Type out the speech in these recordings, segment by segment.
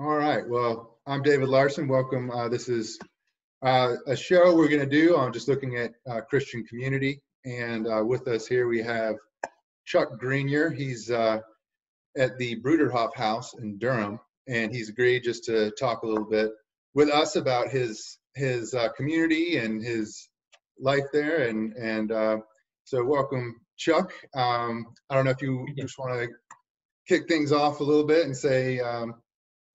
All right. Well, I'm David Larson. Welcome. This is a show we're going to do on just looking at Christian community. And with us here we have Chuck Greenyer. He's at the Bruderhof house in Durham, and he's agreed just to talk a little bit with us about his community and his life there. And so welcome, Chuck. I don't know if you just want to kick things off a little bit and say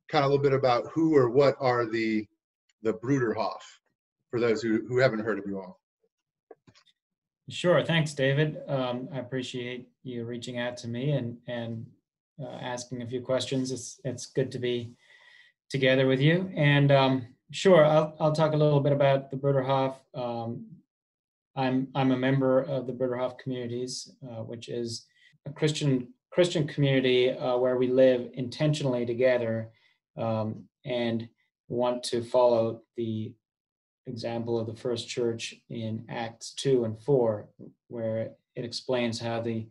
kind of a little bit about who or what are the Bruderhof for those who haven't heard of you all. Sure. Thanks, David. I appreciate you reaching out to me and asking a few questions. It's good to be together with you. And sure, I'll talk a little bit about the Bruderhof. I'm a member of the Bruderhof communities, which is a Christian community where we live intentionally together and want to follow the example of the first church in Acts 2 and 4, where it explains how the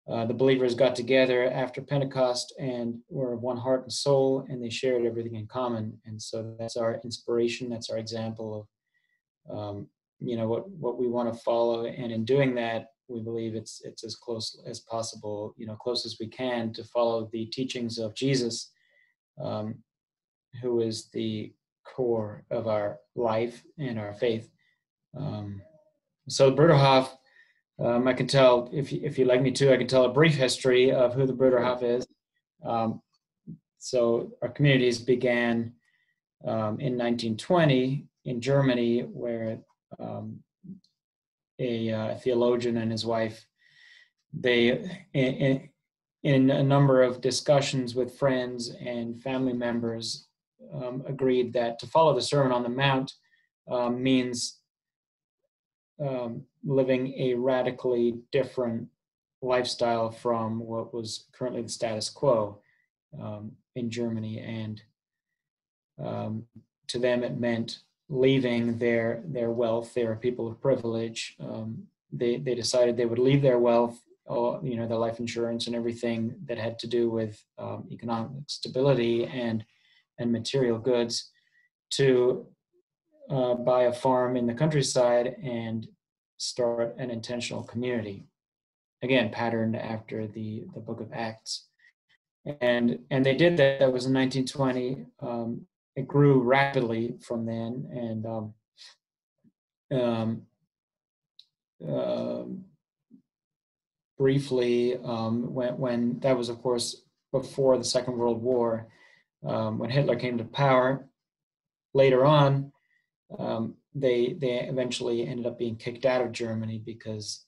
believers got together after Pentecost and were of one heart and soul, and they shared everything in common. And so that's our inspiration. That's our example of what we want to follow. And in doing that, we believe it's as close as possible, close as we can, to follow the teachings of Jesus, who is the core of our life and our faith. So Bruderhof, I can tell, if you'd like me to, I can tell a brief history of who the Bruderhof is. So our communities began in 1920 in Germany, where a theologian and his wife, they, in a number of discussions with friends and family members, agreed that to follow the Sermon on the Mount means living a radically different lifestyle from what was currently the status quo in Germany. And to them, it meant leaving their wealth. They were people of privilege. They decided they would leave their wealth, their life insurance and everything that had to do with economic stability and material goods, to buy a farm in the countryside and start an intentional community, again patterned after the book of Acts. And they did that. That was in 1920. It grew rapidly from then, and briefly, when that was, of course, before the Second World War, when Hitler came to power. Later on, they eventually ended up being kicked out of Germany because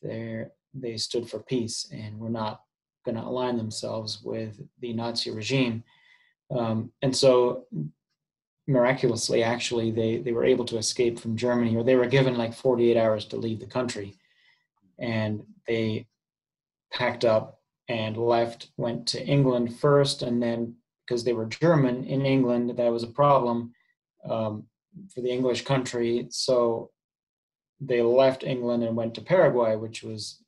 they stood for peace and were not going to align themselves with the Nazi regime. And so miraculously, actually, they were able to escape from Germany, or they were given like 48 hours to leave the country. And they packed up and left, went to England first, and then, because they were German in England, that was a problem for the English country. So they left England and went to Paraguay, which was,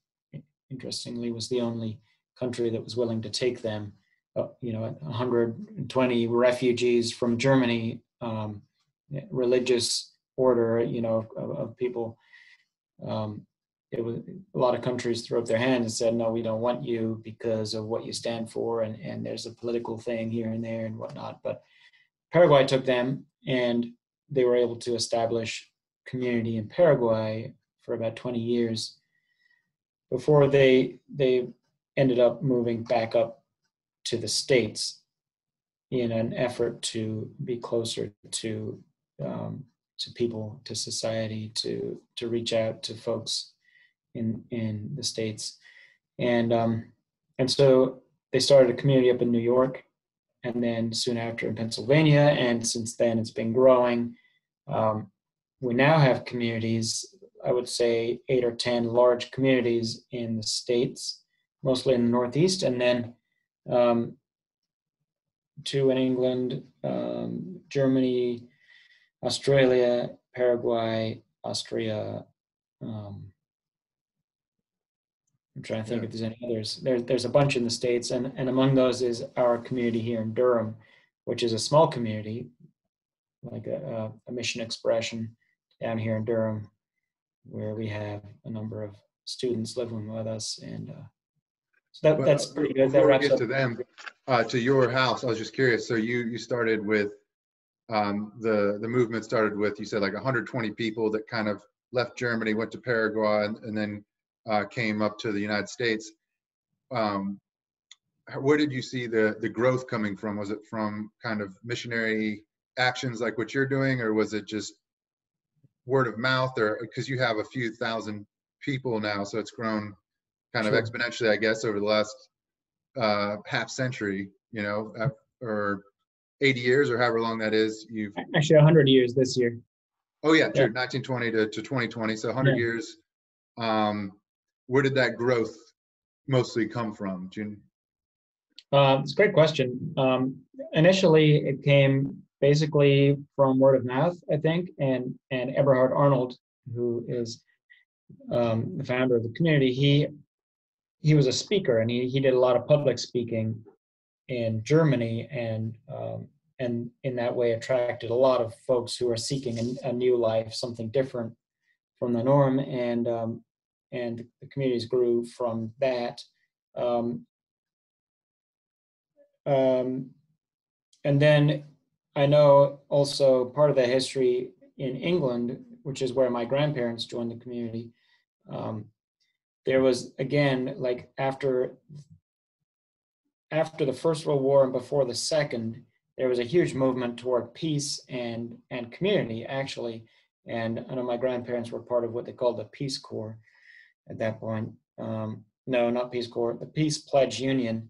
interestingly, was the only country that was willing to take them. 120 refugees from Germany, religious order, of people. It was a lot of countries threw up their hands and said, no, we don't want you because of what you stand for, and there's a political thing here and there and whatnot. But Paraguay took them, and they were able to establish community in Paraguay for about 20 years before they ended up moving back up to the States in an effort to be closer to people, to society, to reach out to folks in the States. And so they started a community up in New York, and then soon after in Pennsylvania, and since then it's been growing. We now have communities, I would say 8 or 10 large communities in the States, mostly in the Northeast, and then 2 in England, Germany, Australia, Paraguay, Austria. I'm trying to think if there's any others. There's a bunch in the States, and among those is our community here in Durham, which is a small community, like a mission expression down here in Durham, where we have a number of students living with us. And so that's pretty good. That Before we wraps get up. to them, to your house, I was just curious. So you started with the movement started with, you said, like 120 people that kind of left Germany, went to Paraguay, and then came up to the United States. Where did you see the growth coming from? Was it from kind of missionary actions like what you're doing, or was it just word of mouth? Or because you have a few thousand people now, so it's grown kind of Sure. exponentially, I guess, over the last half century, or 80 years, or however long that is. You've Actually 100 years this year. Oh yeah, Yeah. true. 1920 to 2020, so 100 Yeah. years. Where did that growth mostly come from, June? It's a great question. Initially, it came basically from word of mouth, I think, and Eberhard Arnold, who is the founder of the community, he was a speaker, and he did a lot of public speaking in Germany, and in that way attracted a lot of folks who are seeking a new life, something different from the norm, and the communities grew from that. And then I know also part of the history in England, which is where my grandparents joined the community. There was, again, like after the First World War and before the Second, there was a huge movement toward peace and community, actually. And I know my grandparents were part of what they called the Peace Corps at that point. No, not Peace Corps, the Peace Pledge Union,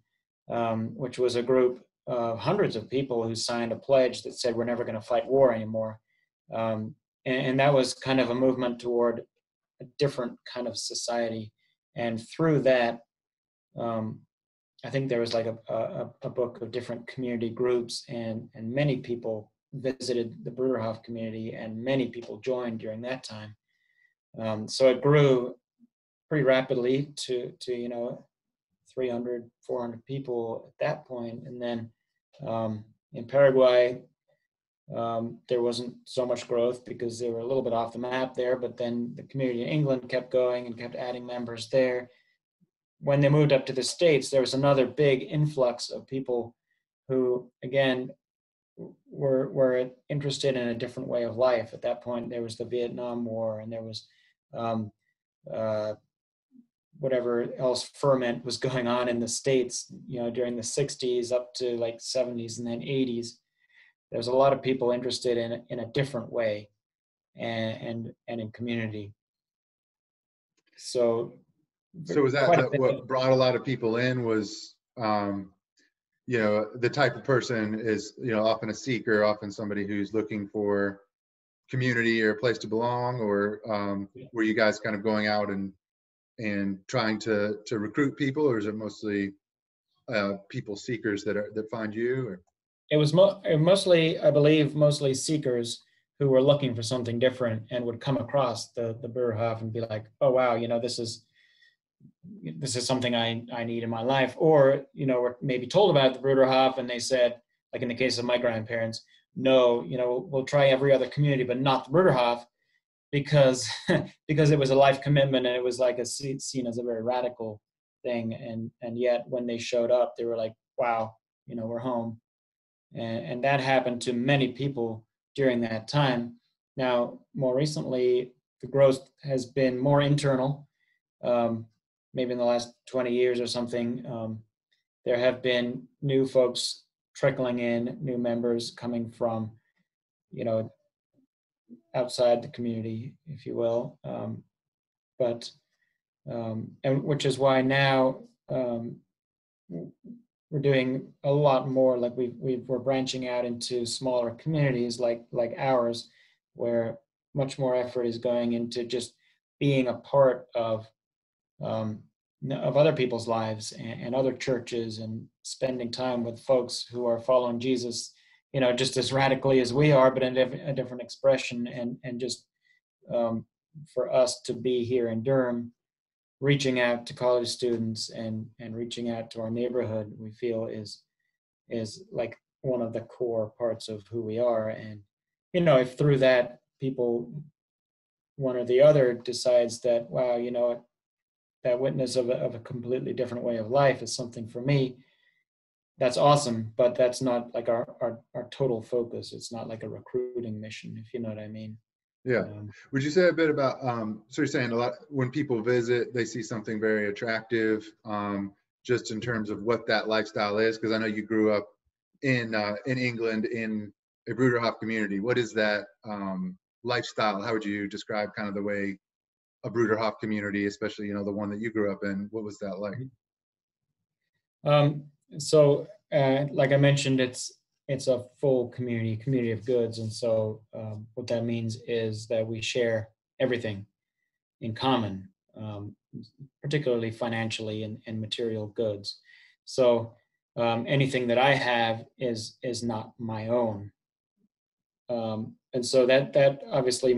which was a group of hundreds of people who signed a pledge that said we're never going to fight war anymore. And that was kind of a movement toward a different kind of society. And through that, I think there was like a book of different community groups, and many people visited the Bruderhof community, and many people joined during that time. So it grew pretty rapidly to 300, 400 people at that point. And then in Paraguay, there wasn't so much growth because they were a little bit off the map there, but then the community in England kept going and kept adding members there. When they moved up to the States, there was another big influx of people who, again, were interested in a different way of life. At that point, there was the Vietnam War, and there was whatever else ferment was going on in the States, during the 60s up to like 70s and then 80s. There's a lot of people interested in a different way and in community. So was that what brought a lot of people in? Was the type of person is often a seeker, often somebody who's looking for community or a place to belong, or were you guys kind of going out and trying to recruit people, or is it mostly people seekers that find you? Or? It was mostly, I believe, mostly seekers who were looking for something different and would come across the Bruderhof and be like, oh wow, this is something I need in my life. Or were maybe told about the Bruderhof, and they said, like in the case of my grandparents, no, we'll try every other community, but not the Bruderhof, because it was a life commitment, and it was like seen as a very radical thing. And yet when they showed up, they were like, wow, we're home. And that happened to many people during that time. Now, more recently, the growth has been more internal. Maybe in the last 20 years or something, there have been new folks trickling in, new members coming from, outside the community, if you will. And which is why now we're doing a lot more. Like we're branching out into smaller communities like ours, where much more effort is going into just being a part of other people's lives and other churches, and spending time with folks who are following Jesus, just as radically as we are, but in a different expression. And just for us to be here in Durham, reaching out to college students and reaching out to our neighborhood, we feel is like one of the core parts of who we are. And, you know, if through that people, one or the other decides that, wow, you know, that witness of a completely different way of life is something for me, that's awesome, but that's not like our total focus. It's not like a recruiting mission, if you know what I mean. Yeah. Would you say a bit about, so you're saying a lot, when people visit, they see something very attractive, just in terms of what that lifestyle is? Because I know you grew up in England in a Bruderhof community. What is that lifestyle? How would you describe kind of the way a Bruderhof community, especially, you know, the one that you grew up in, what was that like? So, like I mentioned, it's a full community of goods, and so what that means is that we share everything in common, particularly financially and material goods. So anything that I have is not my own, and so that obviously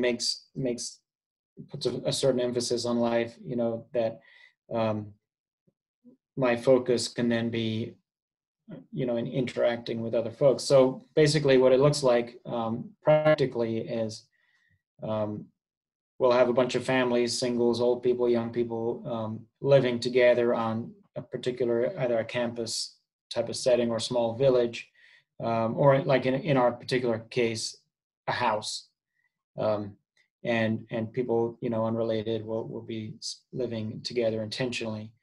puts a certain emphasis on life. You know that my focus can then be, you know, in interacting with other folks. So basically what it looks like practically is we'll have a bunch of families, singles, old people, young people, living together on a particular, either a campus type of setting or small village, or like in our particular case, a house. And people, you know, unrelated will be living together intentionally.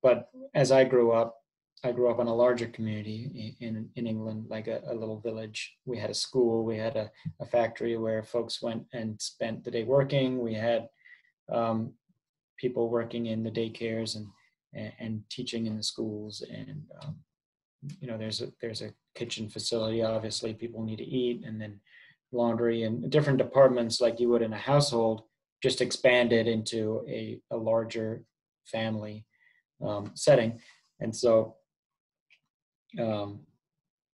But as I grew up in a larger community in England, like a little village. We had a school, we had a factory where folks went and spent the day working. We had people working in the daycares and teaching in the schools. And, you know, there's a kitchen facility, obviously people need to eat, and then laundry and different departments like you would in a household, just expanded into a larger family setting. And so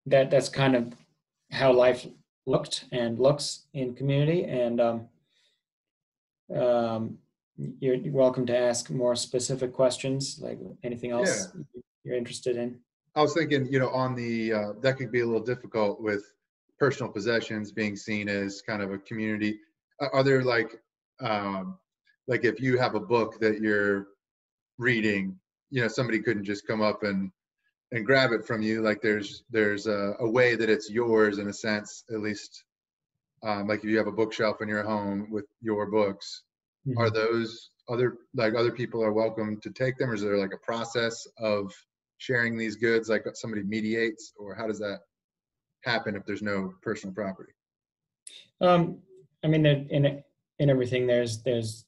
that's kind of how life looked and looks in community. And you're welcome to ask more specific questions, like anything else you're interested in. I was thinking, you know, on the that could be a little difficult with personal possessions being seen as kind of a community. Are there like if you have a book that you're reading, you know, somebody couldn't just come up and grab it from you? Like there's a way that it's yours in a sense, at least. Like if you have a bookshelf in your home with your books, are those other people are welcome to take them, or is there like a process of sharing these goods, like somebody mediates, or how does that happen if there's no personal property? I mean, in everything, there's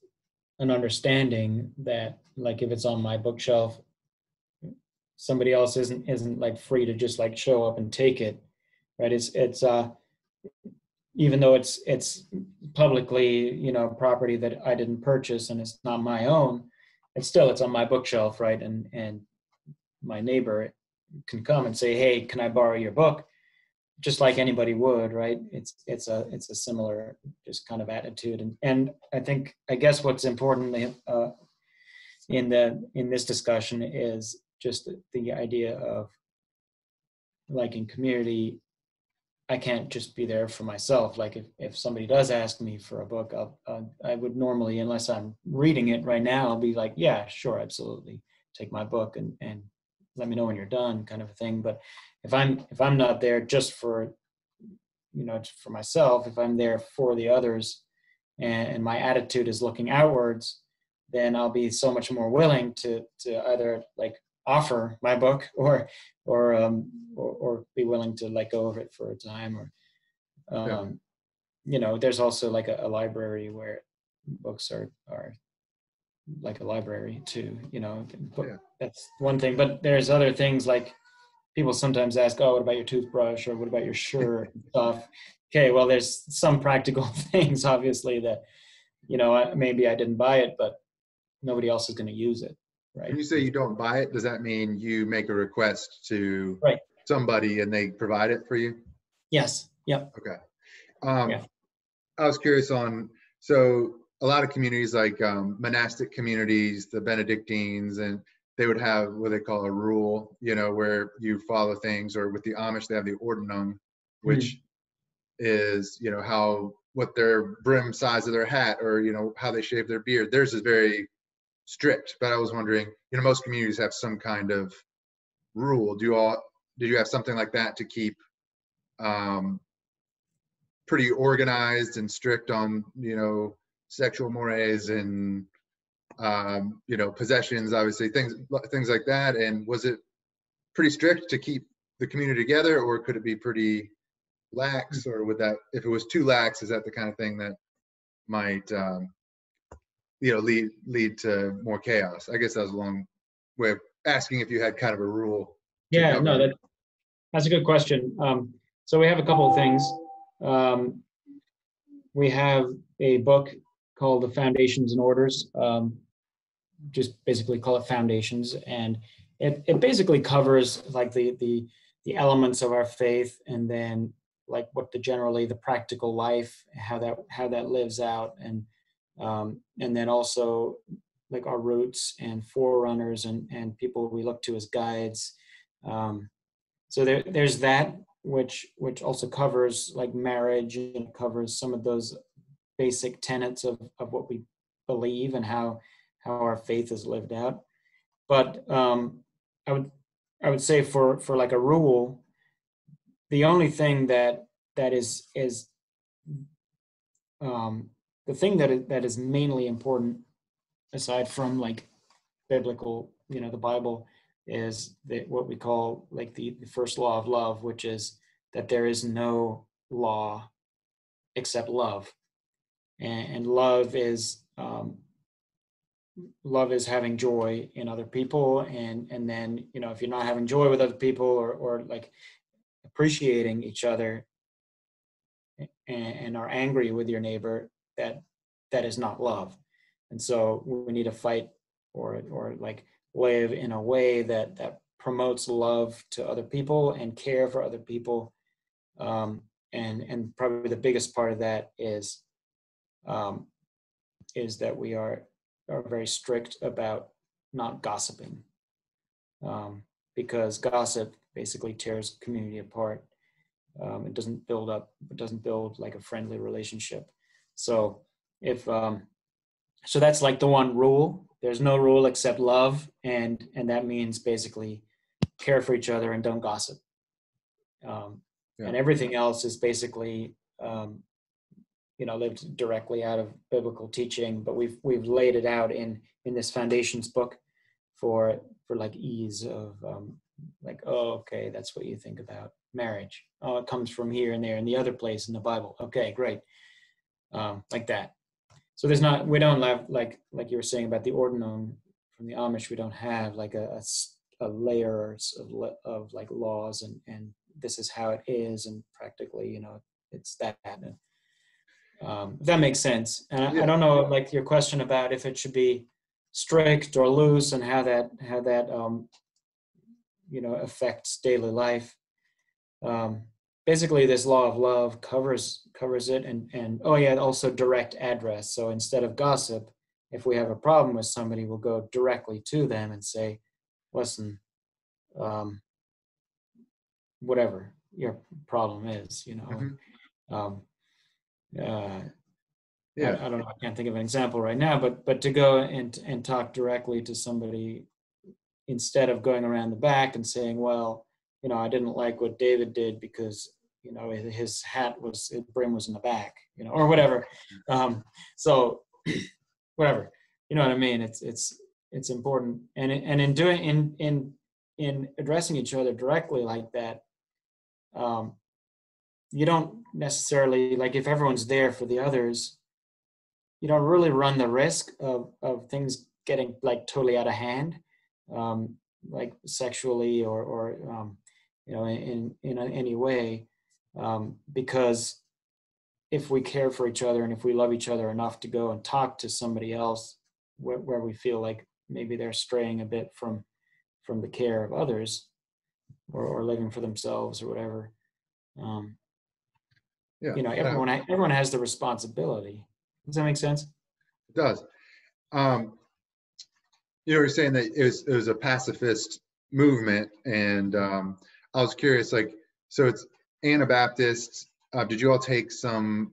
an understanding that, like, if it's on my bookshelf, somebody else isn't like free to just like show up and take it, right? It's even though it's publicly, you know, property that I didn't purchase and it's not my own, it's on my bookshelf, right? And my neighbor can come and say, hey, can I borrow your book? Just like anybody would, right? It's a similar just kind of attitude. And I guess what's important in this discussion is just the idea of, like, in community, I can't just be there for myself. Like if somebody does ask me for a book, I would normally, unless I'm reading it right now, I'll be like, yeah, sure, absolutely, take my book and let me know when you're done, kind of a thing. But if I'm not there just for, you know, for myself, if I'm there for the others, and my attitude is looking outwards, then I'll be so much more willing to either like offer my book or be willing to let go of it for a time. Or you know, there's also like a library where books are like a library too, you know. That's one thing, but there's other things, like people sometimes ask, oh, what about your toothbrush, or what about your shirt and stuff? Okay, well, there's some practical things, obviously, that, you know, maybe I didn't buy it, but nobody else is going to use it, right? When you say you don't buy it, does that mean you make a request to Right. somebody and they provide it for you? Yes. Yep. Okay. Yeah. I was curious on, so a lot of communities like monastic communities, the Benedictines, and they would have what they call a rule, where you follow things, or with the Amish, they have the Ordnung, which is, what their brim size of their hat, or, how they shave their beard. Theirs is very strict, but I was wondering, most communities have some kind of rule. Did you have something like that to keep pretty organized and strict on, sexual mores and, possessions, obviously, things like that? And was it pretty strict to keep the community together, or could it be pretty lax? Or would that, if it was too lax, is that the kind of thing that might, lead to more chaos? I guess that was a long way of asking if you had kind of a rule to Yeah, govern. no, that's a good question. So we have a couple of things. We have a book called The Foundations and Orders, just basically call it Foundations, and it basically covers like the elements of our faith, and then like what the practical life, how that lives out, and then also like our roots and forerunners and people we look to as guides. So there's that, which also covers like marriage, and covers some of those basic tenets of what we believe and how our faith is lived out. But I would say for like a rule, the only thing that is the thing that is mainly important, aside from like biblical, the Bible, is that what we call like the first law of love, which is that there is no law except love, and love is having joy in other people, and then if you're not having joy with other people, or like appreciating each other, and are angry with your neighbor, that is not love. And so we need to fight or like live in a way that promotes love to other people and care for other people. And probably the biggest part of that is that we are very strict about not gossiping, because gossip basically tears community apart. It doesn't build like a friendly relationship. So so that's like the one rule. There's no rule except love, and that means basically care for each other and don't gossip. And everything else is basically lived directly out of biblical teaching, but we've laid it out in this Foundations book for like ease of like, oh, okay, that's what you think about marriage. Oh, it comes from here and there and the other place in the Bible. Okay, great. Like that. So we don't have like you were saying about the Ordnung from the Amish, we don't have like a layers of like laws and this is how it is, and practically, it's that. And, if that makes sense. And I don't know, like your question about if it should be strict or loose, and how that affects daily life. Basically, this law of love covers it, and also direct address. So instead of gossip, if we have a problem with somebody, we'll go directly to them and say, listen, whatever your problem is, I don't know, I can't think of an example right now, but to go and talk directly to somebody, instead of going around the back and saying, well, I didn't like what David did because, his brim was in the back, or whatever. So whatever, you know what I mean? It's important. And in addressing each other directly like that, you don't necessarily, like if everyone's there for the others, you don't really run the risk of things getting like totally out of hand, like sexually or in any way, because if we care for each other and if we love each other enough to go and talk to somebody else where we feel like maybe they're straying a bit from the care of others, or living for themselves or whatever, everyone has the responsibility. Does that make sense? It does. you were saying that it was a pacifist movement, and I was curious, like, so it's Anabaptists. Did you all take some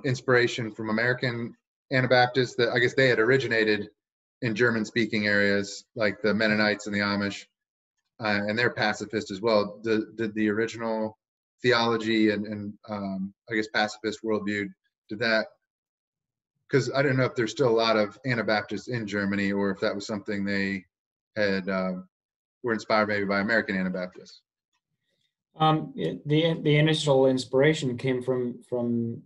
inspiration from American Anabaptists that I guess they had originated in German-speaking areas, like the Mennonites and the Amish, and they're pacifist as well. Did the original theology and I guess pacifist worldview, did that, because I don't know if there's still a lot of Anabaptists in Germany, or if that was something they had were inspired maybe by American Anabaptists. The initial inspiration came from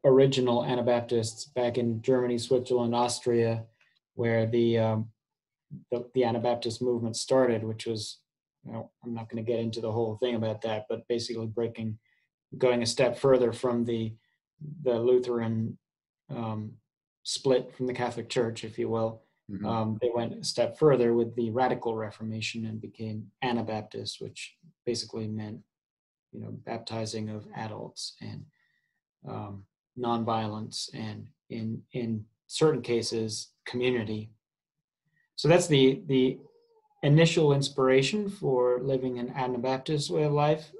original Anabaptists back in Germany, Switzerland, Austria, where the Anabaptist movement started, which was, I'm not going to get into the whole thing about that, but basically going a step further from the Lutheran split from the Catholic Church, if you will. Mm-hmm. They went a step further with the Radical Reformation and became Anabaptist, which basically meant, baptizing of adults and nonviolence, and in certain cases, community. So that's the initial inspiration for living an Anabaptist way of life.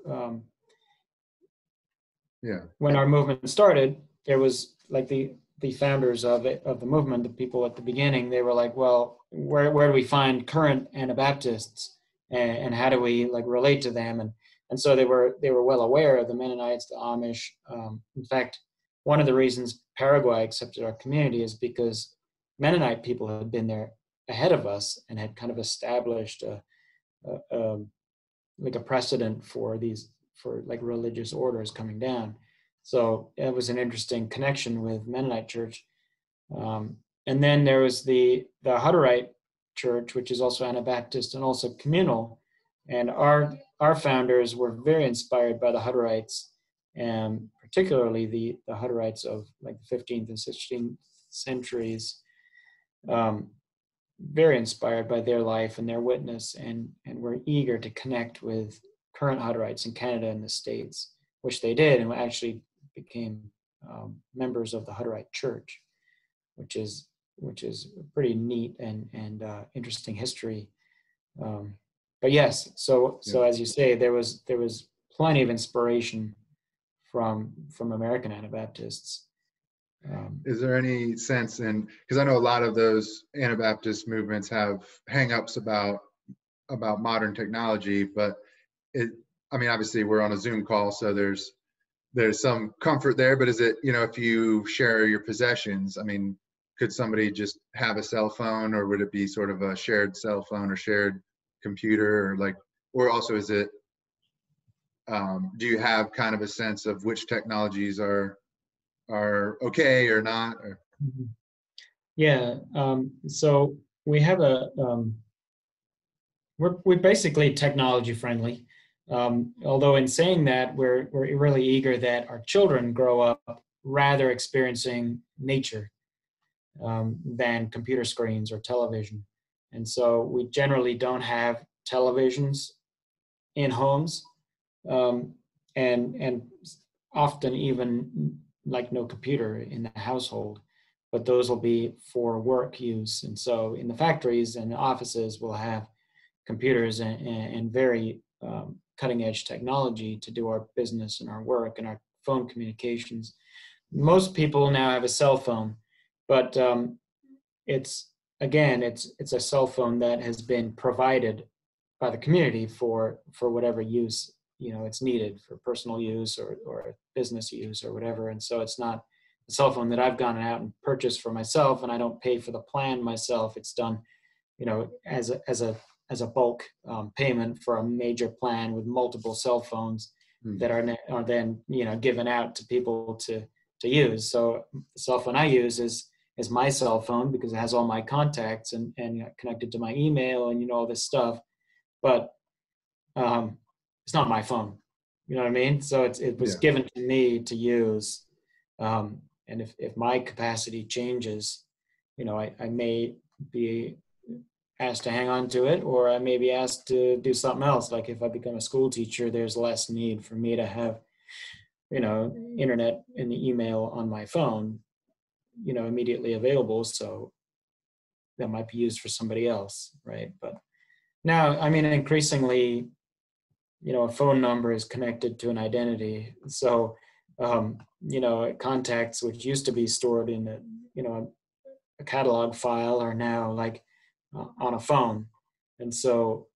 When our movement started, there was like the founders of the movement, the people at the beginning, they were like, well, where do we find current Anabaptists, and how do we like relate to them? And so they were well aware of the Mennonites, the Amish. In fact, one of the reasons Paraguay accepted our community is because Mennonite people had been there ahead of us and had kind of established like a precedent for like religious orders coming down. So it was an interesting connection with Mennonite Church. And then there was the Hutterite Church, which is also Anabaptist and also communal. And our founders were very inspired by the Hutterites, and particularly the Hutterites of like the 15th and 16th centuries. Very inspired by their life and their witness, and were eager to connect with current Hutterites in Canada and the States, which they did, and actually became members of the Hutterite Church, which is a pretty neat and interesting history. But yes, so as you say, there was plenty of inspiration from American Anabaptists. Is there any sense in, because I know a lot of those Anabaptist movements have hang-ups about modern technology, but obviously we're on a Zoom call, so there's some comfort there, but is it, if you share your possessions, could somebody just have a cell phone, or would it be sort of a shared cell phone or shared computer, or also is it, do you have kind of a sense of which technologies are okay or not? Or? Yeah. So we have we're basically technology friendly. Although in saying that, we're really eager that our children grow up rather experiencing nature than computer screens or television. And so we generally don't have televisions in homes, and often even like no computer in the household, but those will be for work use. And so in the factories and offices, we'll have computers and very cutting edge technology to do our business and our work and our phone communications. Most people now have a cell phone, but it's a cell phone that has been provided by the community for whatever use it's needed, for personal use or business use or whatever. And so it's not a cell phone that I've gone out and purchased for myself, and I don't pay for the plan myself. It's done as a bulk payment for a major plan with multiple cell phones that are then given out to people to use. So the cell phone I use is my cell phone because it has all my contacts and connected to my email and all this stuff, but it's not my phone. You know what I mean? So it was given to me to use, and if my capacity changes, I may be asked to hang on to it, or I may be asked to do something else. Like if I become a school teacher, there's less need for me to have, internet and the email on my phone, immediately available. So that might be used for somebody else, right? But now, I mean, increasingly, a phone number is connected to an identity. So, contacts which used to be stored in a catalog file are now like on a phone. And so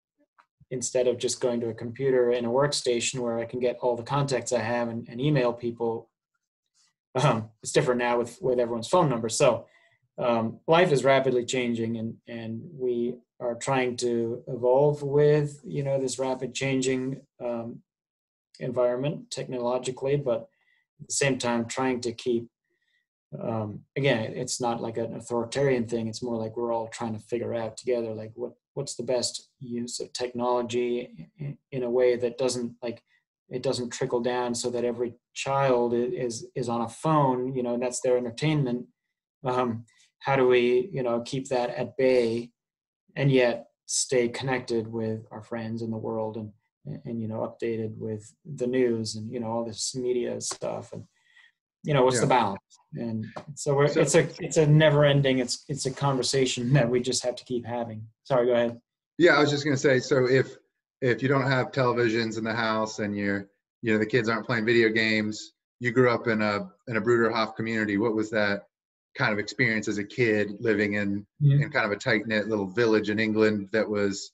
instead of just going to a computer in a workstation where I can get all the contacts I have and email people, it's different now with everyone's phone number. So life is rapidly changing, and we are trying to evolve with, this rapid changing environment technologically, but at the same time trying to keep, again, it's not like an authoritarian thing. It's more like we're all trying to figure out together, like what's the best use of technology in a way that doesn't trickle down so that every child is on a phone, and that's their entertainment. How do we, keep that at bay and yet stay connected with our friends in the world and updated with the news and, all this media stuff, and, what's the balance? And so it's a never ending, it's a conversation that we just have to keep having. Sorry, go ahead. Yeah, I was just going to say, so if you don't have televisions in the house and the kids aren't playing video games, you grew up in a Bruderhof community. What was that kind of experience as a kid living in kind of a tight-knit little village in England that was,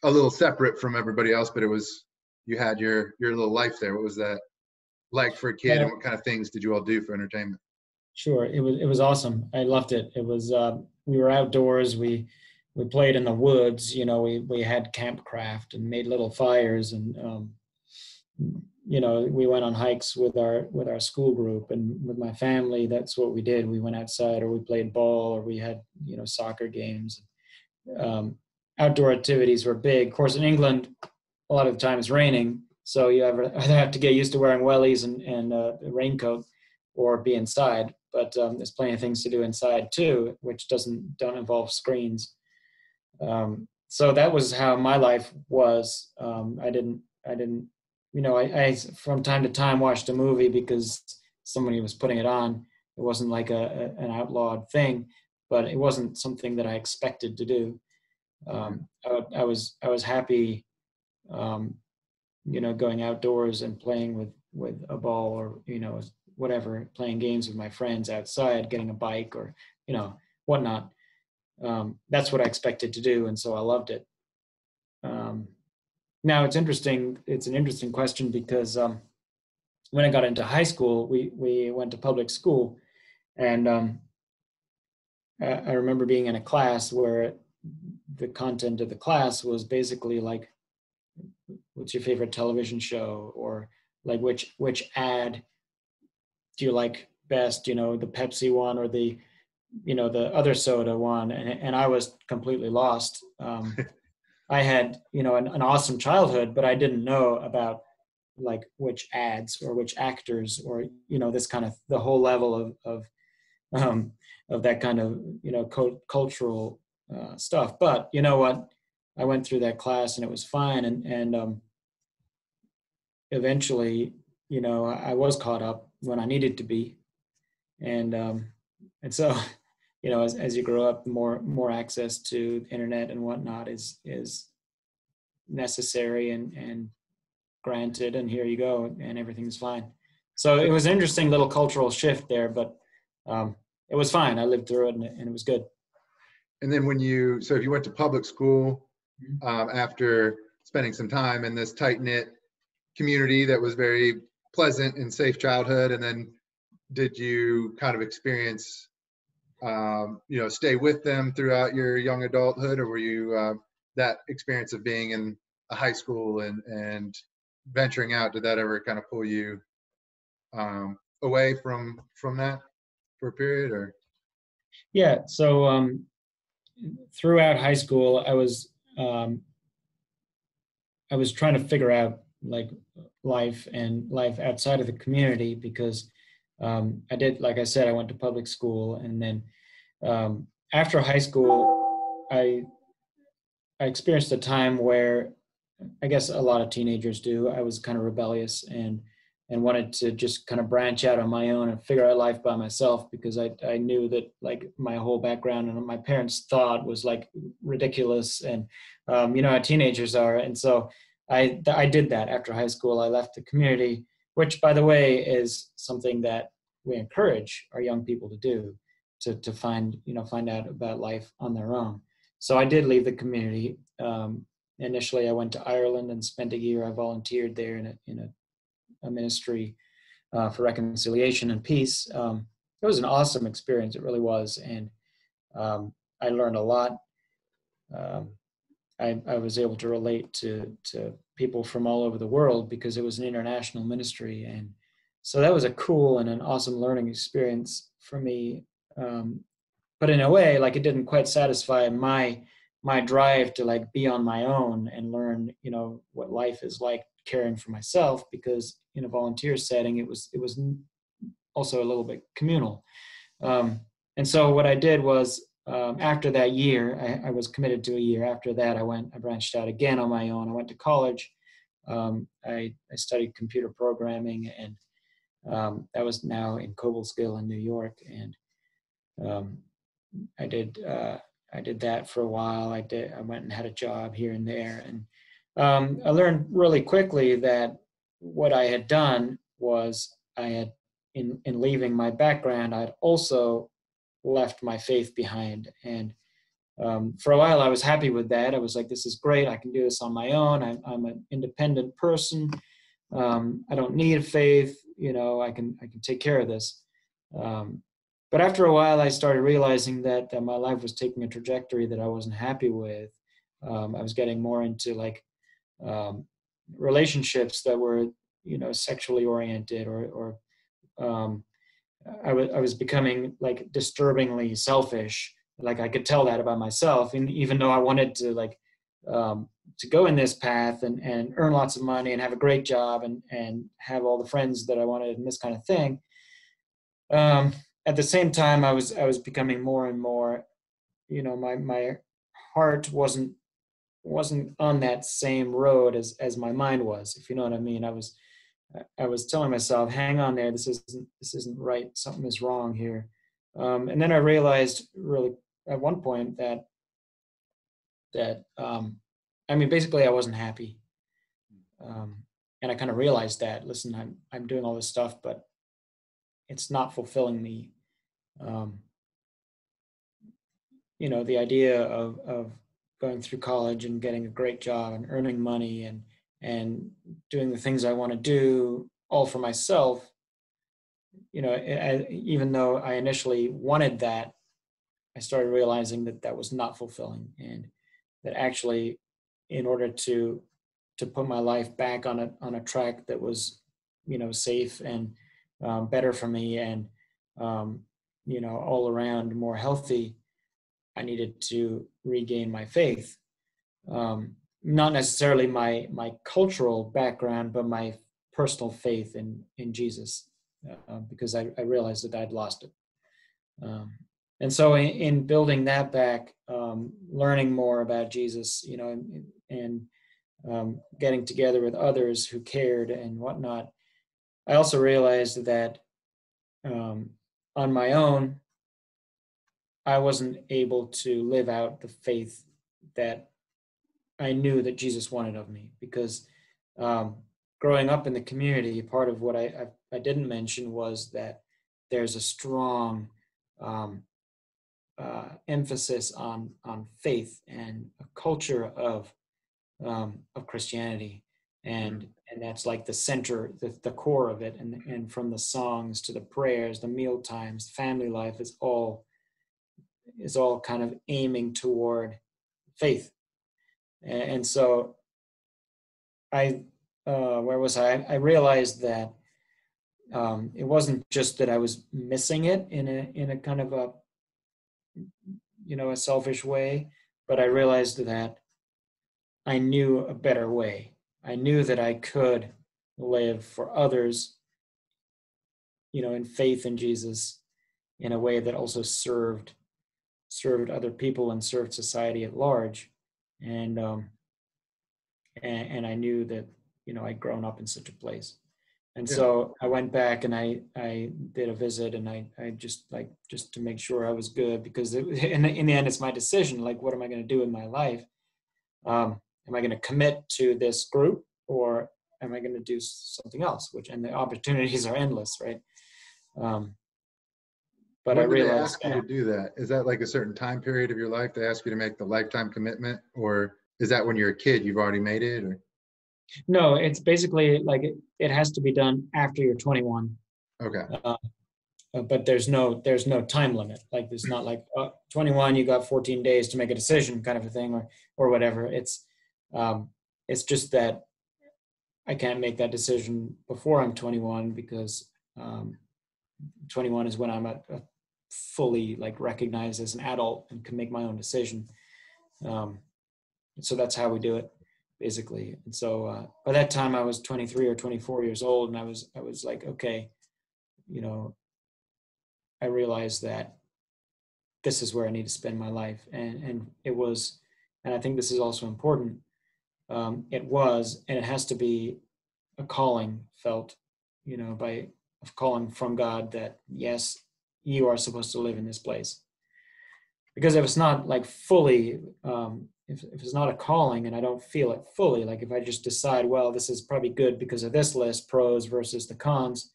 a little separate from everybody else, but you had your little life there? What was that like for a kid, and what kind of things did you all do for entertainment? Sure, it was awesome. I loved it. It was we were outdoors. We played in the woods. We had campcraft and made little fires, and we went on hikes with our school group, and with my family. That's what we did. We went outside, or we played ball, or we had soccer games. Outdoor activities were big. Of course, in England, a lot of the time it's raining, so you either have to get used to wearing wellies and a raincoat, or be inside. But there's plenty of things to do inside too, which don't involve screens. So that was how my life was. I didn't, I from time to time watched a movie because somebody was putting it on. It wasn't like an outlawed thing, but it wasn't something that I expected to do. I was happy, going outdoors and playing with a ball, or, whatever, playing games with my friends outside, getting a bike, or, whatnot. That's what I expected to do. And so I loved it. Now it's interesting. It's an interesting question because when I got into high school, we went to public school, and I remember being in a class where the content of the class was basically like, what's your favorite television show, or like which ad do you like best, the Pepsi one or the the other soda one, and I was completely lost. I had an awesome childhood, but I didn't know about like which ads or which actors, or this kind of the whole level of that kind of cultural stuff. But you know what, I went through that class and it was fine, and eventually I was caught up when I needed to be, and so as you grow up, more access to the internet and whatnot is necessary and granted, and here you go, and everything's fine. So it was an interesting little cultural shift there, but it was fine. I lived through it, and it was good. And then if you went to public school, after spending some time in this tight-knit community that was very pleasant and safe childhood, and then did you kind of experience, stay with them throughout your young adulthood, or were you that experience of being in a high school and venturing out, did that ever kind of pull you away from that for a period, or? Yeah. So throughout high school, I was trying to figure out like life outside of the community, because I did, like I said, I went to public school, and then after high school, I experienced a time where I guess a lot of teenagers do. I was kind of rebellious, and and wanted to just kind of branch out on my own and figure out life by myself, because I knew that like my whole background and my parents' thought was like ridiculous, and you know how teenagers are. And so I did that after high school. I left the community, which, by the way, is something that we encourage our young people to do, to find out about life on their own. So I did leave the community. Initially, I went to Ireland and spent a year. I volunteered there in a ministry for reconciliation and peace. It was an awesome experience. It really was. And I learned a lot. I was able to relate to people from all over the world because it was an international ministry. And so that was a cool and an awesome learning experience for me. But in a way, like, it didn't quite satisfy my drive to like be on my own and learn, what life is like caring for myself, because in a volunteer setting, it was also a little bit communal. And so what I did was, after that year, I was committed to a year. After that, I branched out again on my own. I went to college. I studied computer programming, and that was now in Cobblesville in New York. And I did that for a while. I went and had a job here and there, and I learned really quickly that what I had done was in leaving my background, I'd also left my faith behind. And for a while, I was happy with that. I was like, this is great. I can do this on my own. I'm an independent person. I don't need faith. I can take care of this. But after a while, I started realizing that my life was taking a trajectory that I wasn't happy with. I was getting more into like relationships that were, sexually oriented, or I was becoming like disturbingly selfish. Like, I could tell that about myself, and even though I wanted to to go in this path and earn lots of money and have a great job and have all the friends that I wanted and this kind of thing. At the same time, I was becoming more and more, my heart wasn't on that same road as my mind was, if you know what I mean. I was telling myself, hang on there, this isn't right, something is wrong here. And then I realized really at one point that basically I wasn't happy. And I kind of realized that, listen, I'm doing all this stuff, but it's not fulfilling me. The idea of going through college and getting a great job and earning money and doing the things I want to do all for myself, even though I initially wanted that, I started realizing that was not fulfilling, and that actually, in order to put my life back on a track that was, safe and better for me, and all around more healthy, I needed to regain my faith. Not necessarily my cultural background, but my personal faith in Jesus, because I realized that I'd lost it. And so in building that back, learning more about Jesus, and getting together with others who cared and whatnot, I also realized that on my own, I wasn't able to live out the faith that I knew that Jesus wanted of me, because growing up in the community, part of what I didn't mention was that there's a strong emphasis on faith and a culture of Christianity, and that's like the center, the core of it, and from the songs to the prayers, the meal times, family life is all kind of aiming toward faith. And so where was I? I realized that it wasn't just that I was missing it in a kind of a selfish way, but I realized that I knew a better way. I knew that I could live for others, in faith in Jesus, in a way that also served other people and served society at large. And I knew that, I'd grown up in such a place. And Yeah. so I went back and I did a visit, and I just to make sure I was good, because in the end, it's my decision. Like, what am I going to do in my life? Am I going to commit to this group, or am I going to do something else? And the opportunities are endless, right? But I When do they realized ask you to do that? Is that like a certain time period of your life they ask you to make the lifetime commitment, or is that when you're a kid you've already made it? Or no, it's basically like it has to be done after you're 21. okay, But there's no time limit. Like, it's not like 21, you got 14 days to make a decision, kind of a thing, or whatever. It's just that I can't make that decision before I'm 21, because 21 is when I'm a fully like recognized as an adult and can make my own decision. So that's how we do it, basically. And so by that time I was 23 or 24 years old, and I was like, okay, I realized that this is where I need to spend my life. And it was, and I think this is also important. It was, and it has to be, a calling felt, by a calling from God, that yes, you are supposed to live in this place. Because if it's not like fully, if it's not a calling and I don't feel it fully, like if I just decide, well, this is probably good because of this list, pros versus the cons,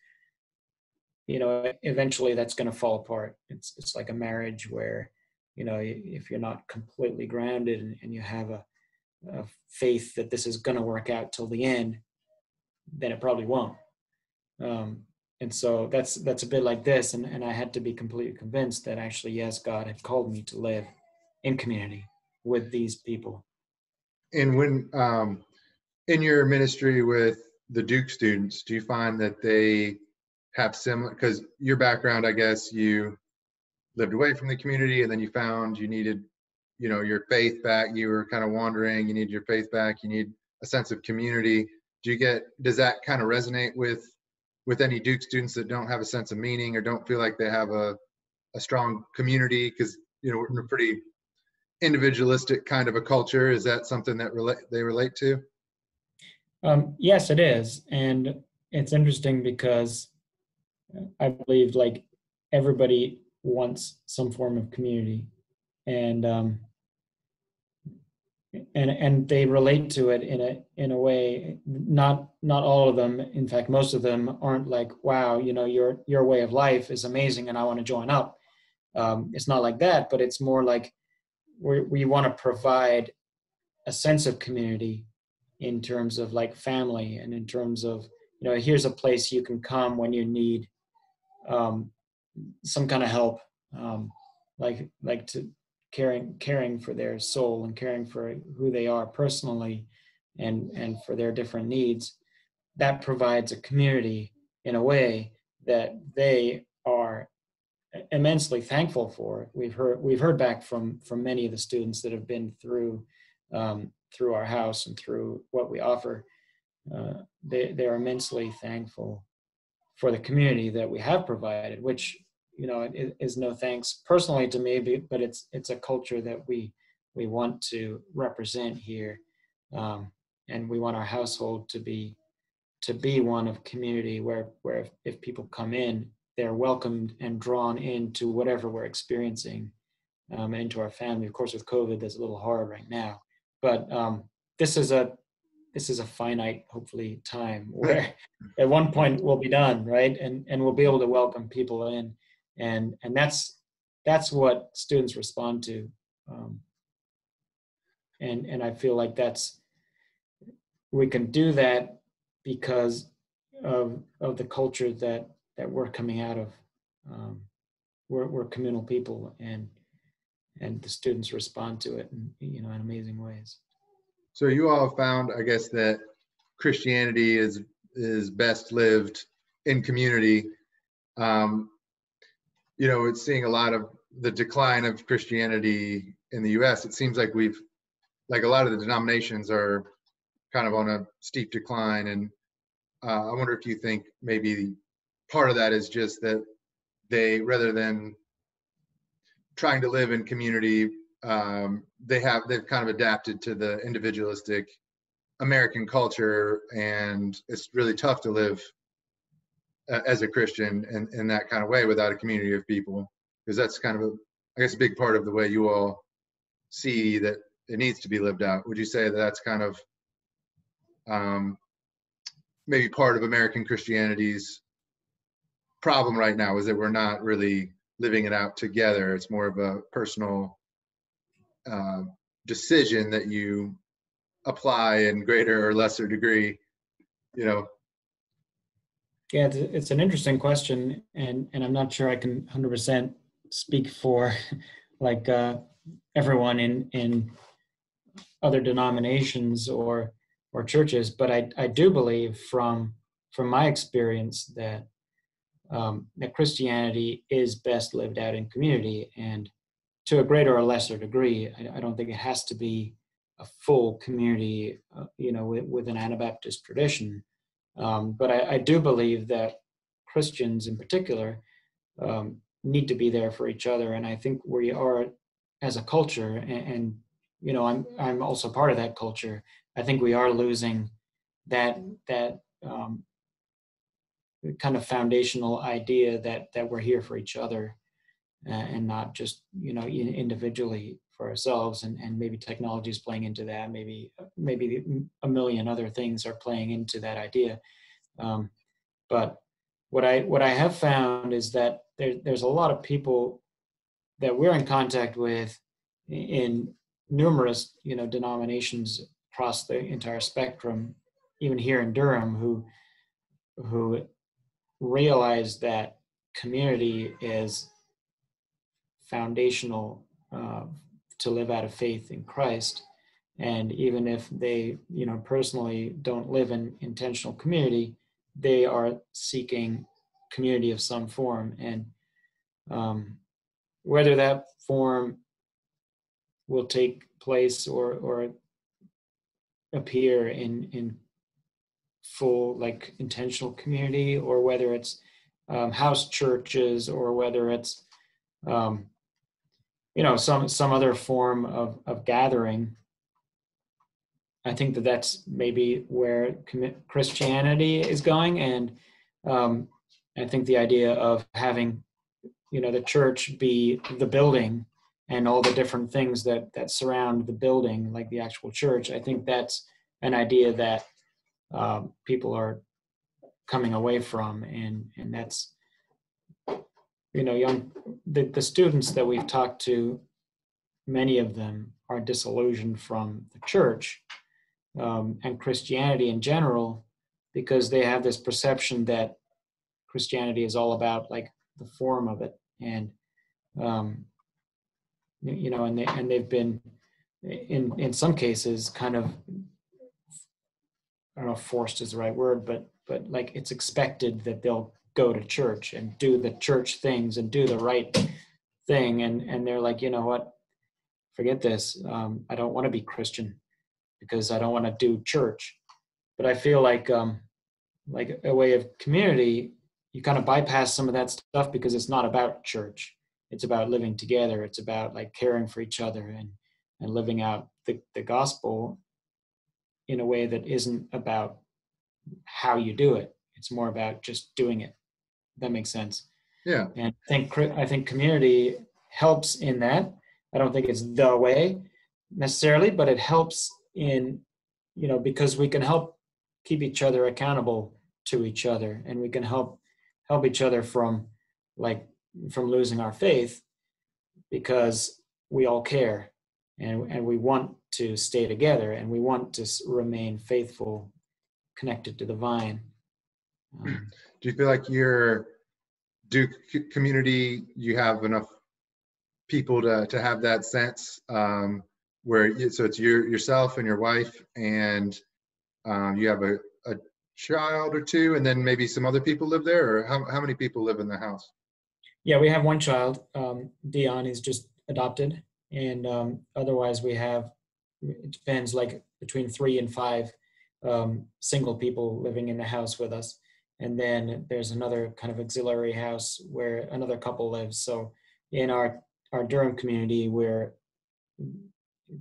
eventually that's going to fall apart. It's like a marriage where, if you're not completely grounded and you have a faith that this is going to work out till the end, then it probably won't. And so that's a bit like this. And I had to be completely convinced that actually, yes, God had called me to live in community with these people. and when in your ministry with the Duke students, do you find that they have similar, because your background, I guess you lived away from the community and then you found you needed, your faith back. You were kind of wandering, you need your faith back, you need a sense of community. Does that kind of resonate with any Duke students that don't have a sense of meaning or don't feel like they have a strong community? Because, we're in a pretty individualistic kind of a culture. Is that something that they relate to? Yes, it is. And it's interesting because I believe like everybody wants some form of community, and and they relate to it in a way. Not all of them. In fact, most of them aren't like, wow, your way of life is amazing, and I want to join up. It's not like that, but it's more like we want to provide a sense of community in terms of like family, and in terms of, here's a place you can come when you need some kind of help, like to caring for their soul and caring for who they are personally, and for their different needs. That provides a community in a way that they are immensely thankful for. We've heard back from many of the students that have been through our house and through what we offer. They are immensely thankful for the community that we have provided, which is no thanks personally to me, but it's a culture that we want to represent here, and we want our household to be one of community where if people come in, they're welcomed and drawn into whatever we're experiencing, and into our family. Of course, with COVID, that's a little hard right now, but this is a finite, hopefully, time where at one point we'll be done, right? And we'll be able to welcome people in, and that's what students respond to, and I feel like we can do that because of the culture that we're coming out of. We're communal people, and the students respond to it in amazing ways. So you all found, I guess, that Christianity is best lived in community. It's seeing a lot of the decline of Christianity in the U.S. It seems like a lot of the denominations are kind of on a steep decline. And I wonder if you think maybe part of that is just that they, rather than trying to live in community, they've kind of adapted to the individualistic American culture, and it's really tough to live as a Christian in that kind of way without a community of people, because that's kind of I guess a big part of the way you all see that it needs to be lived out. Would you say that that's kind of maybe part of American Christianity's problem right now, is that we're not really living it out together? It's more of a personal decision that you apply in greater or lesser degree, you know? Yeah, it's an interesting question, and I'm not sure I can 100% speak for like everyone in other denominations or churches, but I do believe from my experience that that Christianity is best lived out in community, and to a greater or lesser degree. I don't think it has to be a full community, with an Anabaptist tradition. But I do believe that Christians in particular need to be there for each other. And I think we are, as a culture, and I'm also part of that culture. I think we are losing that kind of foundational idea that we're here for each other, and not just individually for ourselves. And maybe technology is playing into that. Maybe a million other things are playing into that idea. But what I have found is that there's a lot of people that we're in contact with in numerous denominations across the entire spectrum, even here in Durham, who realize that community is foundational to live out of faith in Christ. And even if they personally don't live in intentional community, they are seeking community of some form. And whether that form will take place or appear in full like intentional community, or whether it's house churches, or whether it's some other form of gathering, I think that's maybe where Christianity is going. And I think the idea of having the church be the building and all the different things that surround the building, like the actual church, I think that's an idea that people are coming away from. And that's the students that we've talked to, many of them are disillusioned from the church and Christianity in general, because they have this perception that Christianity is all about like the form of it. And and they've been in some cases kind of, I don't know if forced is the right word, but like it's expected that they'll go to church and do the church things and do the right thing. And they're like, you know what, forget this. I don't want to be Christian because I don't want to do church. But I feel like a way of community, you kind of bypass some of that stuff because it's not about church. It's about living together. It's about like caring for each other and living out the gospel in a way that isn't about how you do it. It's more about just doing it. That makes sense. Yeah. And I think community helps in that. I don't think it's the way necessarily, but it helps in, because we can help keep each other accountable to each other, and we can help each other from losing our faith, because we all care and we want to stay together and we want to remain faithful, connected to the vine. Do you feel like community, you have enough people to have that sense so it's yourself and your wife, and you have a child or two, and then maybe some other people live there, or how many people live in the house? Yeah, we have one child. Dion is just adopted, and otherwise we have, it depends, like between 3 and 5 single people living in the house with us. And then there's another kind of auxiliary house where another couple lives. So in our Durham community, we're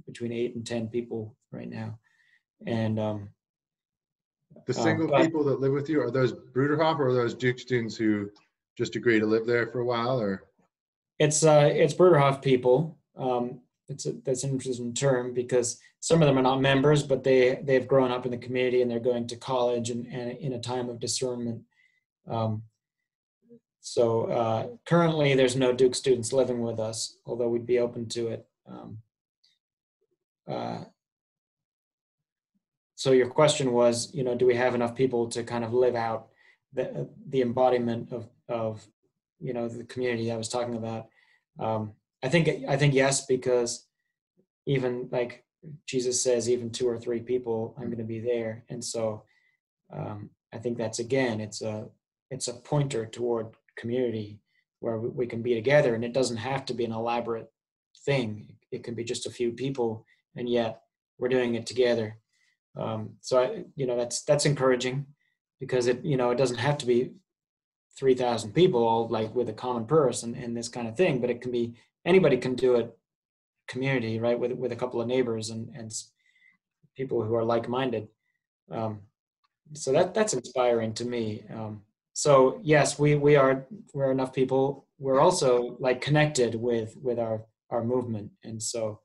between 8 and 10 people right now. And The single But people that live with you, are those Bruderhof or are those Duke students who just agree to live there for a while? Or it's Bruderhof people. That's an interesting term because some of them are not members, but they've grown up in the community and they're going to college and in a time of discernment. So currently there's no Duke students living with us, although we'd be open to it. So your question was, do we have enough people to kind of live out the embodiment of the community I was talking about? I think yes, because even like Jesus says, even 2 or 3 people, I'm going to be there. And so I think that's, again, it's a pointer toward community where we can be together, and it doesn't have to be an elaborate thing. It can be just a few people, and yet we're doing it together. So that's encouraging, because it doesn't have to be 3,000 people all like with a common purse and this kind of thing, but it can be, anybody can do it, community, right, with a couple of neighbors and people who are like-minded. So that's inspiring to me. So yes, we're enough people. We're also like connected with our movement, and so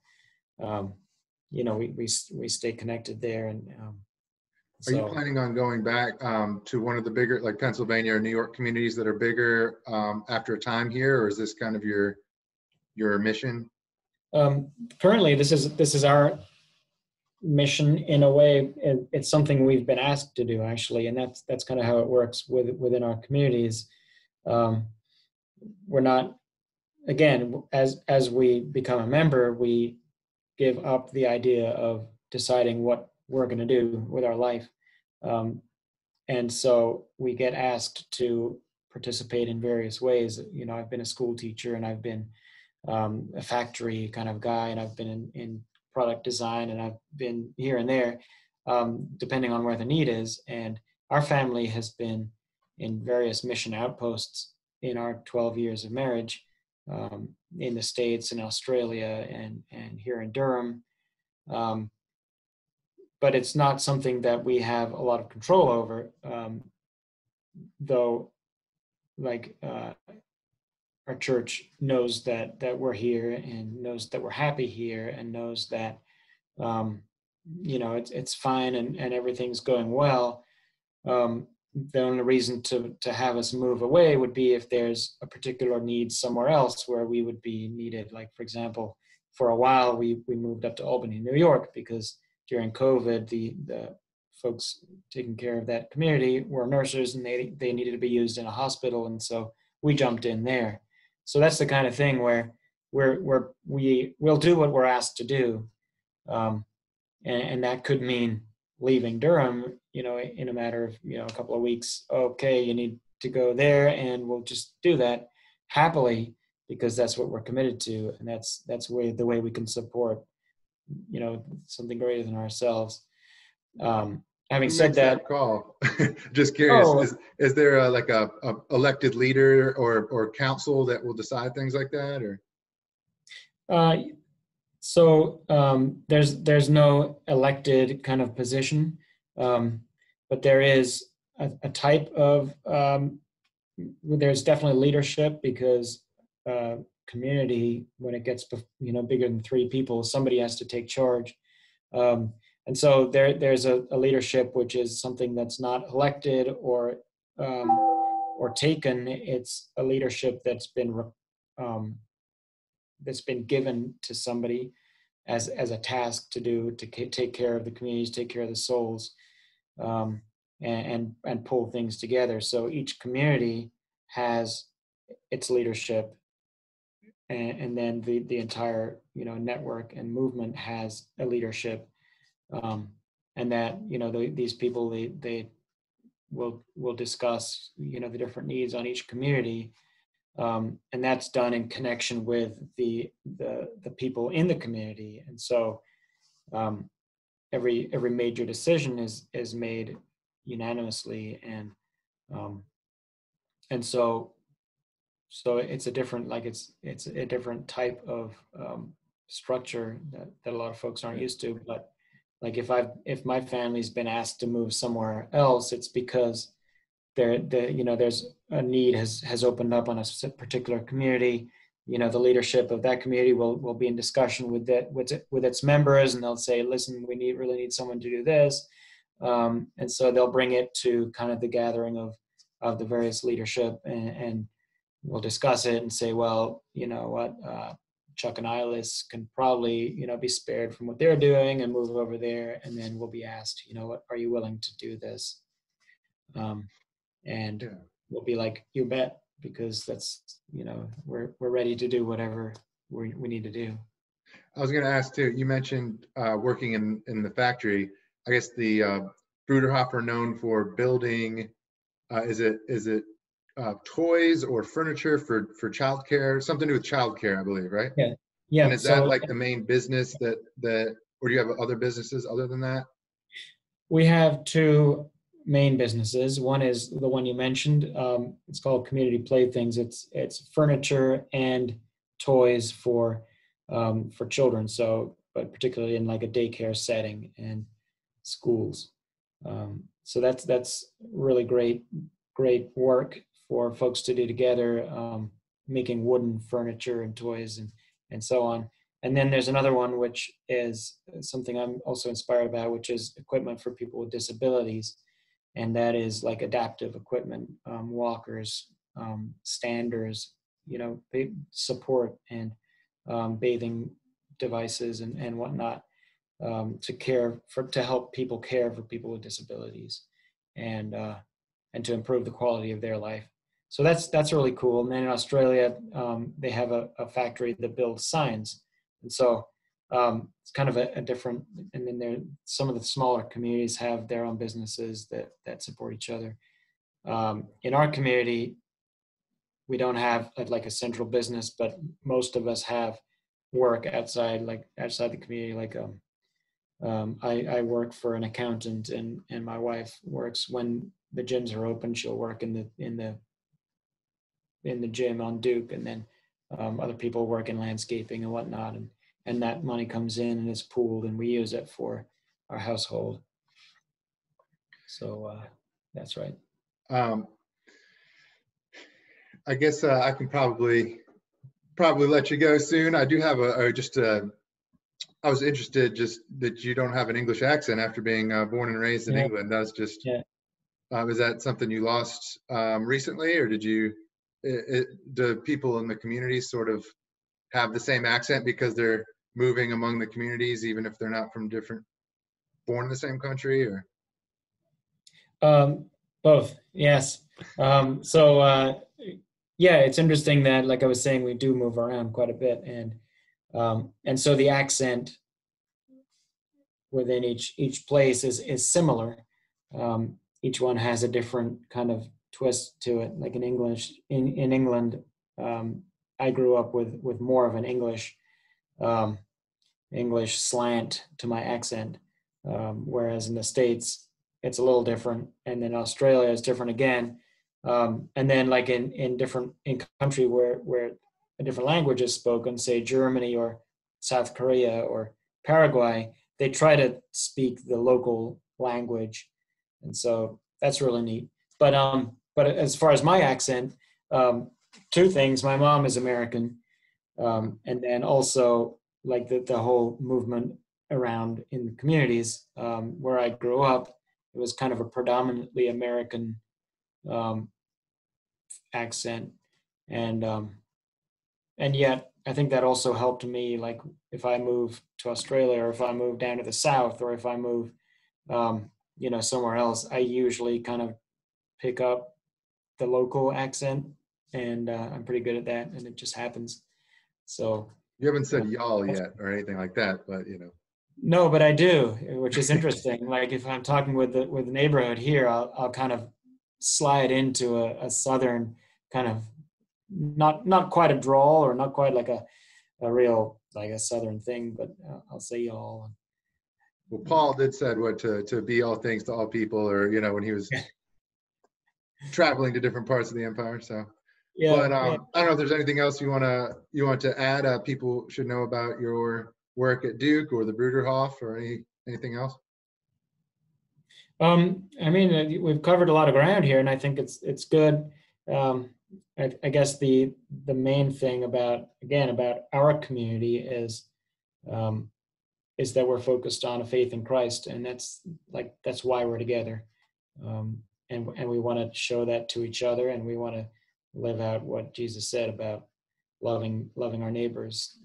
we stay connected there. And are you planning on going back to one of the bigger, like Pennsylvania or New York communities that are bigger after a time here, or is this kind of your mission? Currently, this is our mission in a way. It's something we've been asked to do, actually, and that's kind of how it works within our communities. We're not, again, as we become a member, we give up the idea of deciding what we're going to do with our life, and so we get asked to participate in various ways. I've been a school teacher, and I've been a factory kind of guy, and I've been in product design, and I've been here and there, depending on where the need is. And our family has been in various mission outposts in our 12 years of marriage, in the States and Australia and here in Durham. But it's not something that we have a lot of control over, though, like, our church knows that we're here and knows that we're happy here and knows that it's fine and everything's going well. The only reason to have us move away would be if there's a particular need somewhere else where we would be needed. Like, for example, for a while we moved up to Albany, New York, because during COVID the folks taking care of that community were nurses, and they needed to be used in a hospital, and so we jumped in there. So that's the kind of thing where we'll do what we're asked to do, and that could mean leaving Durham, in a matter of a couple of weeks. Okay, you need to go there, and we'll just do that happily, because that's what we're committed to, and that's the way we can support something greater than ourselves. Having said that, call, just curious, is there a elected leader or council that will decide things like that, or? So there's no elected kind of position, but there is a type of there's definitely leadership, because community, when it gets bigger than 3 people, somebody has to take charge. And so there's a leadership, which is something that's not elected or taken. It's a leadership that's been given to somebody as a task to do, to take care of the communities, take care of the souls, and pull things together. So each community has its leadership, and then the entire network and movement has a leadership, and that these people they will discuss the different needs on each community, and that's done in connection with the people in the community. And so every major decision is made unanimously, and so it's a different, it's a different type of structure that a lot of folks aren't used to, but like if my family's been asked to move somewhere else, it's because there's a need has opened up on a particular community. The leadership of that community will be in discussion with its members, and they'll say, listen, we really need someone to do this. And so they'll bring it to kind of the gathering of the various leadership, and we'll discuss it and say, well, you know what, Chuck and Ilis can probably, be spared from what they're doing and move over there. And then we'll be asked, what, are you willing to do this? And Yeah. we'll be like, you bet, because that's, we're ready to do whatever we need to do. I was going to ask too, you mentioned working in the factory. I guess the Bruderhof are known for building, is it toys or furniture for childcare, something to do with childcare, I believe, right? Yeah. Yeah. And is that like the main business that, or do you have other businesses other than that? We have two main businesses. One is the one you mentioned. It's called Community Playthings. It's furniture and toys for children. So, but particularly in like a daycare setting and schools. So that's really great work for folks to do together, making wooden furniture and toys and so on. And then there's another one, which is something I'm also inspired about, which is equipment for people with disabilities. And that is like adaptive equipment, walkers, standers, support and bathing devices and whatnot, to help people care for people with disabilities and to improve the quality of their life. So that's really cool. And then in Australia, they have a factory that builds signs. And so it's kind of a different, and then some of the smaller communities have their own businesses that support each other. In our community, we don't have like a central business, but most of us have work outside the community. Like I work for an accountant, and my wife works when the gyms are open. She'll work in the gym on Duke, and then other people work in landscaping and whatnot, and that money comes in and is pooled, and we use it for our household. So that's right. I guess I can probably let you go soon. I do have I was interested just that you don't have an English accent after being born and raised in England. That's just, is that something you lost recently, or do people in the community sort of have the same accent because they're moving among the communities, even if they're not born in the same country, or? Both, yes. Yeah, it's interesting that, like I was saying, we do move around quite a bit, and so the accent within each place is similar. Each one has a different kind of twist to it. Like in England, I grew up with more of an English slant to my accent, whereas in the States it's a little different, and then Australia is different again. And then like in country where a different language is spoken, say Germany or South Korea or Paraguay, they try to speak the local language, and so that's really neat. But as far as my accent, two things: my mom is American, and then also like the whole movement around in the communities where I grew up, it was kind of a predominantly American accent, and yet I think that also helped me, like if I move to Australia, or if I move down to the South, or if I move somewhere else, I usually kind of pick up the local accent, and I'm pretty good at that, and it just happens. So you haven't said y'all yet or anything like that, but No, but I do, which is interesting. Like if I'm talking with the neighborhood here, I'll kind of slide into a Southern kind of, not quite a drawl, or not quite like a real, like a Southern thing, but I'll say y'all. Well, Paul did said to be all things to all people, or when he was traveling to different parts of the empire. So yeah. But I don't know if there's anything else you want to add. People should know about your work at Duke or the Bruderhof, or anything else? I mean, we've covered a lot of ground here, and I think it's good. I guess the main thing about our community is that we're focused on a faith in Christ, and that's why we're together, and we want to show that to each other, and we want to live out what Jesus said about loving our neighbors,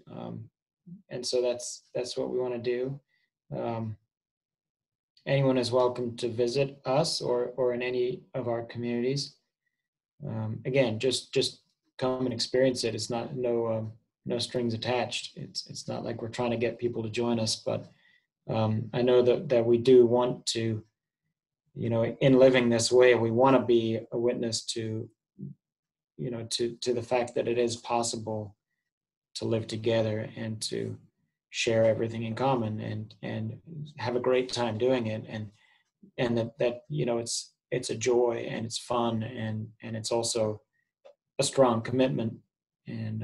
and so that's what we want to do. Anyone is welcome to visit us or in any of our communities. Again, just come and experience it. It's not no strings attached. It's not like we're trying to get people to join us, but I know that we do want to, in living this way, we want to be a witness to, to the fact that it is possible to live together and to share everything in common and have a great time doing it, and that it's a joy and it's fun and it's also a strong commitment, and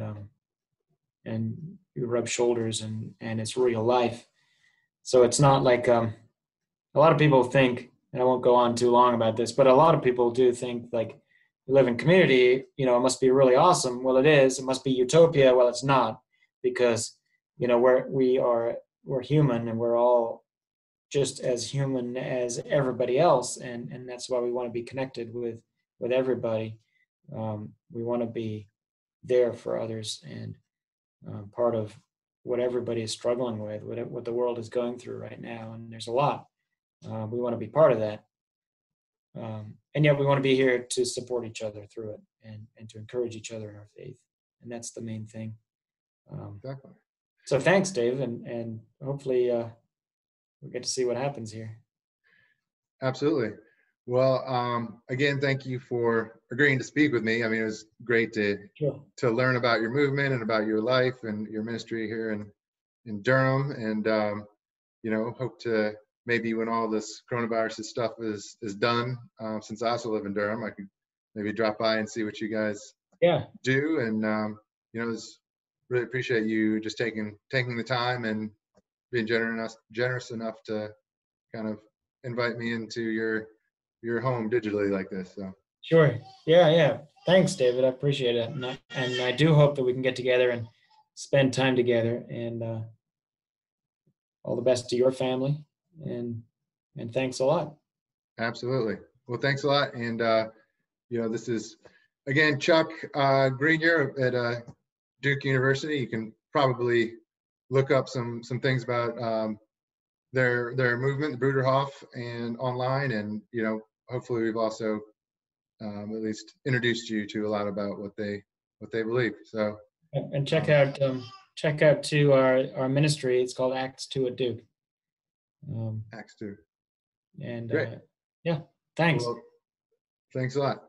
you rub shoulders and it's real life. So it's not like a lot of people think, and I won't go on too long about this, but a lot of people do think like we live in community, it must be really awesome. Well, it is. It must be utopia. Well, it's not, because we're human, and we're all just as human as everybody else, and that's why we want to be connected with everybody. We want to be there for others, and part of what everybody is struggling with, what the world is going through right now, and there's a lot. We want to be part of that, and yet we want to be here to support each other through it, and to encourage each other in our faith, and that's the main thing. Definitely. So thanks, Dave, and hopefully we'll get to see what happens here. Absolutely. Well, again, thank you for agreeing to speak with me. I mean, it was great to learn about your movement and about your life and your ministry here in Durham, and hope to maybe when all this coronavirus stuff is done, since I also live in Durham, I could maybe drop by and see what you guys do, and really appreciate you just taking the time and being generous enough to kind of invite me into your home digitally like this. So sure, yeah. Thanks, David. I appreciate it, and I do hope that we can get together and spend time together. And all the best to your family, and thanks a lot. Absolutely. Well, thanks a lot. And this is again Chuck Greenyer at Duke University. You can probably look up some things about their movement, the Bruderhof, and online, and hopefully we've also at least introduced you to a lot about what they believe. So and check out to our ministry. It's called Acts 2 at Duke. Acts 2. And great. yeah, thanks. Well, thanks a lot.